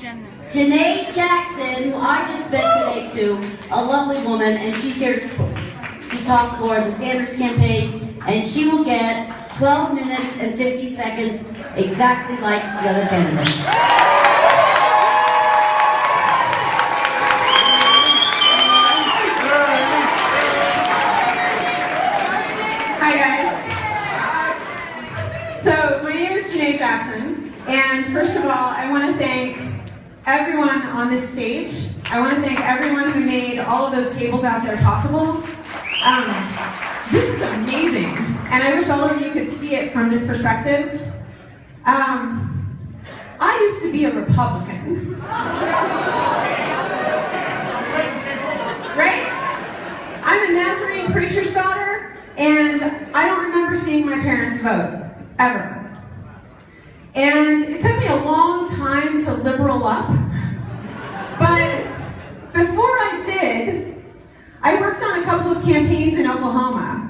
Janae Jackson, who I just met today too, a lovely woman, and she's here to talk for the Sanders campaign, and she will get 12 minutes and 50 seconds, exactly like the other candidates. Hi guys. So my name is Janae Jackson, and first of all, I want to thank everyone on this stage. I want to thank everyone who made all of those tables out there possible. This is amazing, and I wish all of you could see it from this perspective. I used to be a Republican. Right? I'm a Nazarene preacher's daughter, and I don't remember seeing my parents vote, ever. And it took me a long time to liberal up, but before I did, I worked on a couple of campaigns in Oklahoma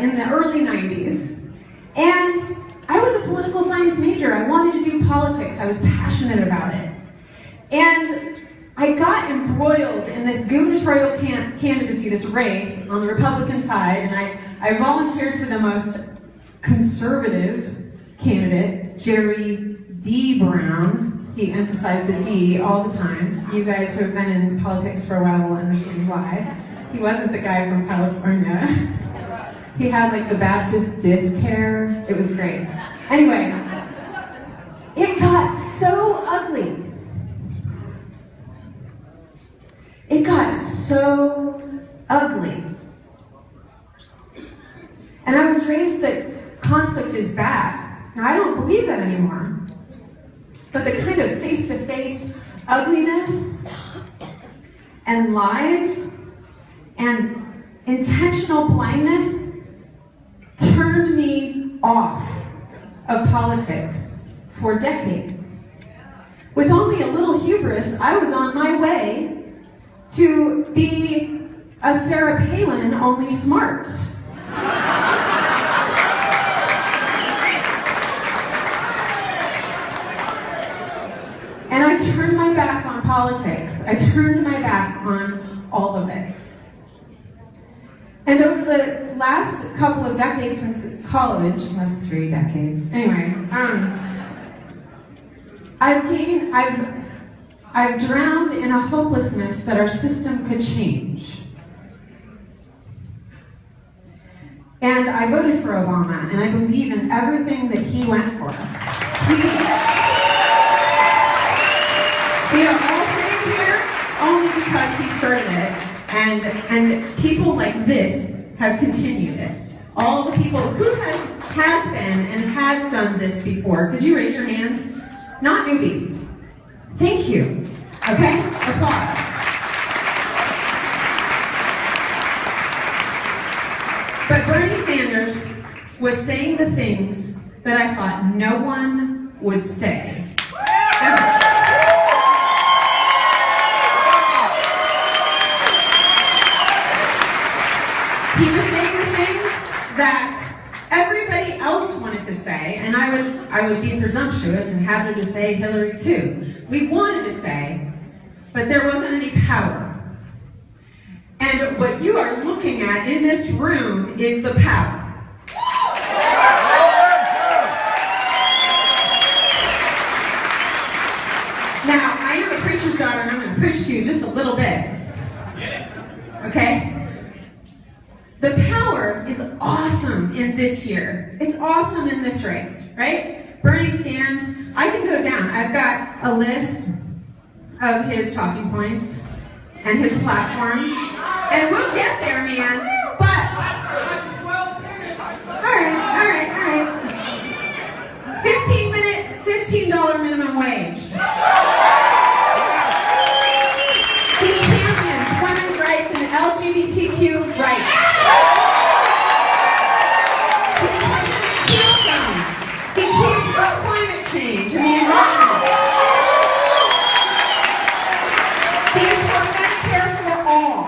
in the early 90s, and I was a political science major. I wanted to do politics. I was passionate about it. And I got embroiled in this gubernatorial candidacy, this race on the Republican side, and I volunteered for the most conservative candidate, Jerry D. Brown. He emphasized the D all the time. You guys who have been in politics for a while will understand why. He wasn't the guy from California. He had like the Baptist disc hair. It was great. Anyway, it got so ugly. It got so ugly. And I was raised that conflict is bad. Now, I don't believe that anymore. But the kind of face-to-face ugliness and lies and intentional blindness turned me off of politics for decades. With only a little hubris, I was on my way to be a Sarah Palin, only smart. And I turned my back on politics. I turned my back on all of it. And over the last couple of decades since college, last 3 decades, anyway, I've drowned in a hopelessness that our system could change. And I voted for Obama, and I believe in everything that he went for. We are all sitting here only because he started it, and people like this have continued it. All the people who has been and has done this before. Could you raise your hands? Not newbies. Thank you. Okay? Applause. But Bernie Sanders was saying the things that I thought no one would say. Ever. He was saying the things that everybody else wanted to say, and I would be presumptuous and hazard to say Hillary too. We wanted to say, but there wasn't any power. And what you are looking at in this room is the power. Now, I am a preacher's daughter, and I'm going to preach to you just a little bit. Okay? The power is awesome in this year. It's awesome in this race, right? Bernie stands. I can go down. I've got a list of his talking points and his platform. And we'll get there, man. But, all right. $15 minimum wage. He champions women's rights and LGBTQ rights. He champions climate change and the environment. He is for Medicare for all.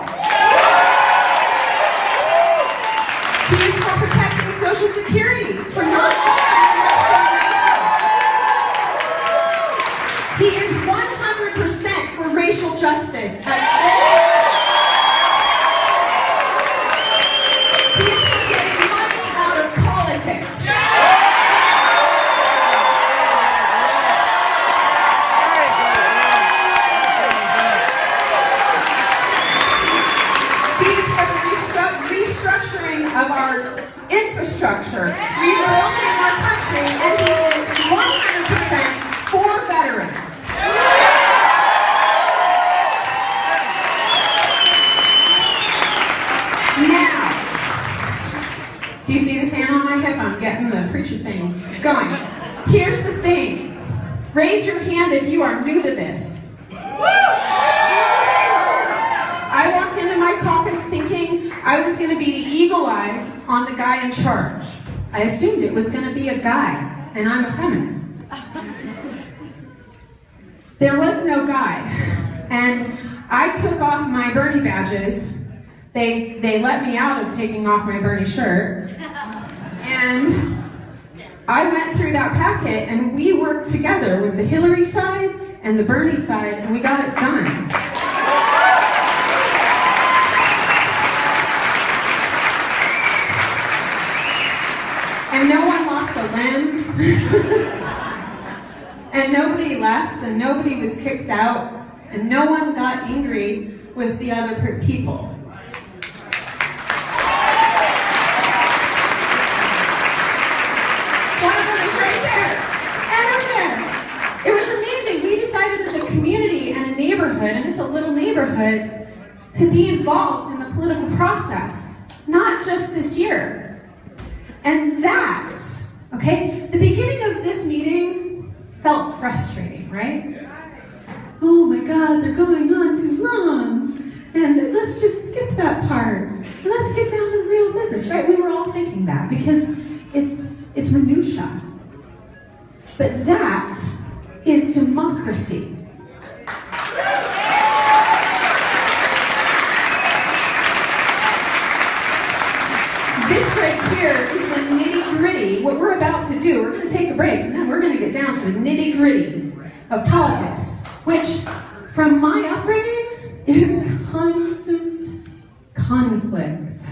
He is 100% for racial justice. He is for getting money out of politics. He's for the restructuring of our infrastructure, rebuilding our country, and he is 100% for veterans. Now, do you see this hand on my hip? I'm getting the preacher thing going. Here's the thing. Raise your hand if you are new to this. I walked into my caucus thinking I was going to be the eagle eyes on the guy in charge. I assumed it was going to be a guy, and I'm a feminist. There was no guy, and I took off my Bernie badges. They let me out of taking off my Bernie shirt, and I went through that packet, and we worked together with the Hillary side and the Bernie side, and we got it done. And no one lost a limb, and nobody left, and nobody was kicked out, and no one got angry with the other people. One of them is right there, and over there. It was amazing. We decided as a community and a neighborhood, and it's a little neighborhood, to be involved in the political process, not just this year. And that, okay, the beginning of this meeting felt frustrating, right? Oh my God, they're going on too long. And let's just skip that part. And let's get down to the real business, right? We were all thinking that because it's minutia. But that is democracy. This right here is the nitty-gritty. What we're about to do, we're going to take a break, and then we're going to get down to the nitty-gritty of politics, which, from my upbringing, is constant conflict.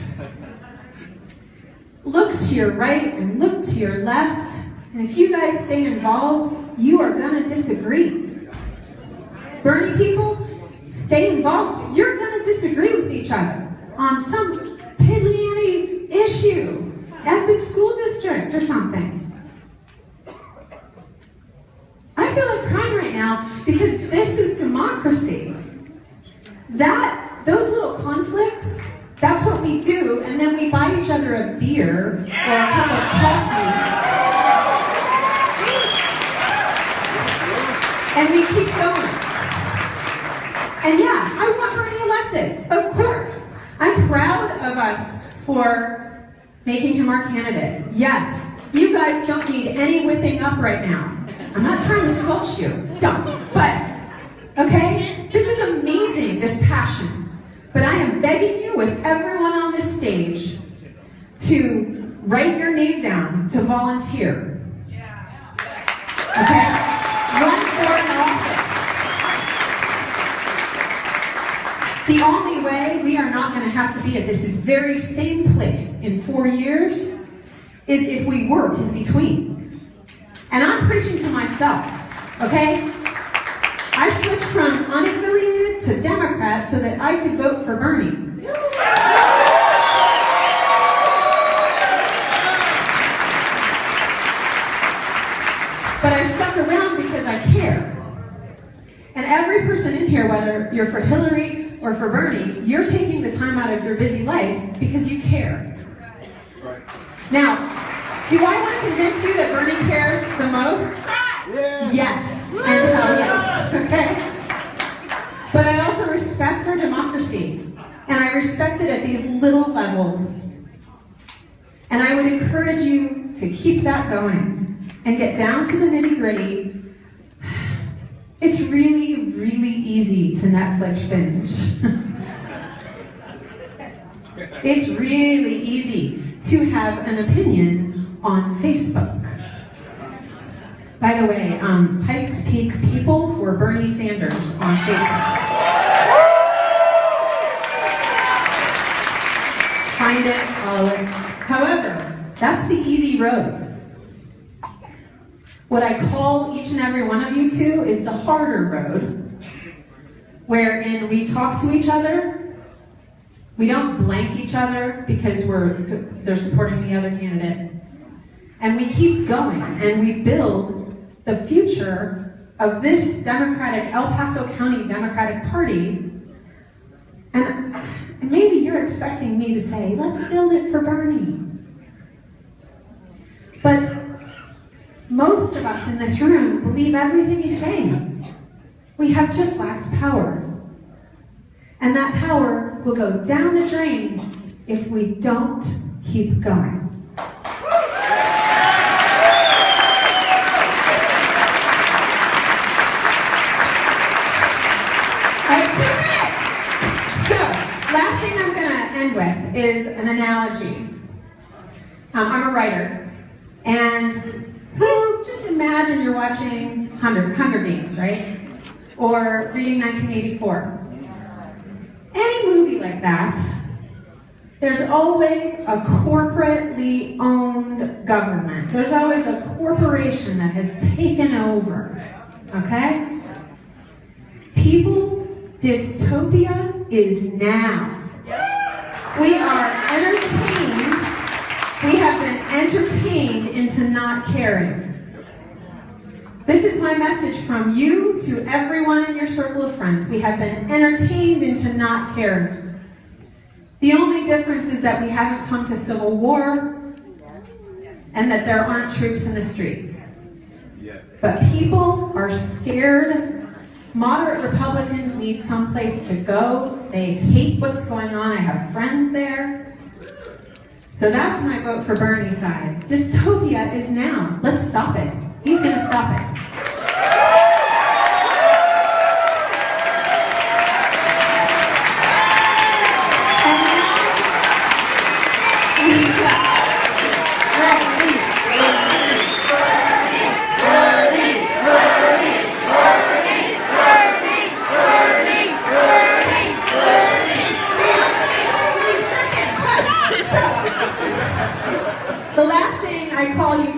Look to your right and look to your left, and if you guys stay involved, you are going to disagree. Bernie people, stay involved. You're going to disagree with each other on some piddly issue at the school district or something. I feel like crying right now because this is democracy. Those little conflicts, that's what we do, and then we buy each other a beer or a cup of coffee. And we keep going. And yeah, I want Bernie elected, of course. I'm proud of us for making him our candidate. Yes, you guys don't need any whipping up right now. I'm not trying to squelch you, don't. But, okay, this is amazing, this passion. But I am begging you with everyone on this stage to write your name down to volunteer. Okay? Run for an office. The only way we are not going to have to be at this very same place in 4 years is if we work in between. And I'm preaching to myself, okay? I switched from unaffiliated to Democrat so that I could vote for Bernie. But I stuck around because I care. And every person in here, whether you're for Hillary or for Bernie, you're taking the time out of your busy life because you care. Now, do I want to convince you that Bernie cares the most? Yes, and hell yes, okay? But I also respect our democracy, and I respect it at these little levels. And I would encourage you to keep that going and get down to the nitty-gritty. It's really, really easy to Netflix binge. It's really easy to have an opinion on Facebook. By the way, Pikes Peak people for Bernie Sanders on Facebook. Find it, follow it. However, that's the easy road. What I call each and every one of you to is the harder road, wherein we talk to each other, we don't blank each other because they're supporting the other candidate, and we keep going, and we build the future of this Democratic, El Paso County Democratic Party. And maybe you're expecting me to say, let's build it for Bernie. But most of us in this room believe everything he's saying. We have just lacked power. And that power will go down the drain if we don't keep going. Is an analogy. I'm a writer, and just imagine you're watching Hunger Games, right? Or reading 1984. Any movie like that, there's always a corporately owned government. There's always a corporation that has taken over, okay? People, dystopia is now. We are entertained, we have been entertained into not caring. This is my message from you to everyone in your circle of friends. We have been entertained into not caring. The only difference is that we haven't come to civil war and that there aren't troops in the streets. But people are scared. Moderate Republicans need someplace to go. They hate what's going on. I have friends there. So that's my vote for Bernie's side. Dystopia is now. Let's stop it. He's going to stop it.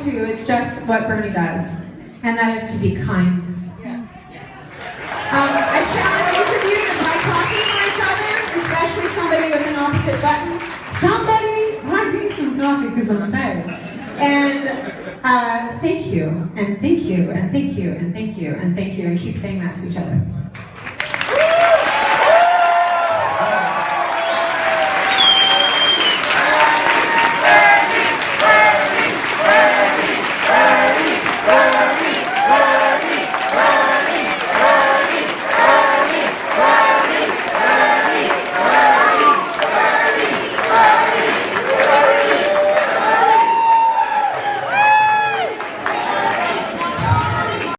Is just what Bernie does, and that is to be kind. I challenge each of you to buy coffee for each other, especially somebody with an opposite button. Somebody buy me some coffee because I'm tired. And thank you, and thank you, and thank you, and thank you, and thank you, and keep saying that to each other.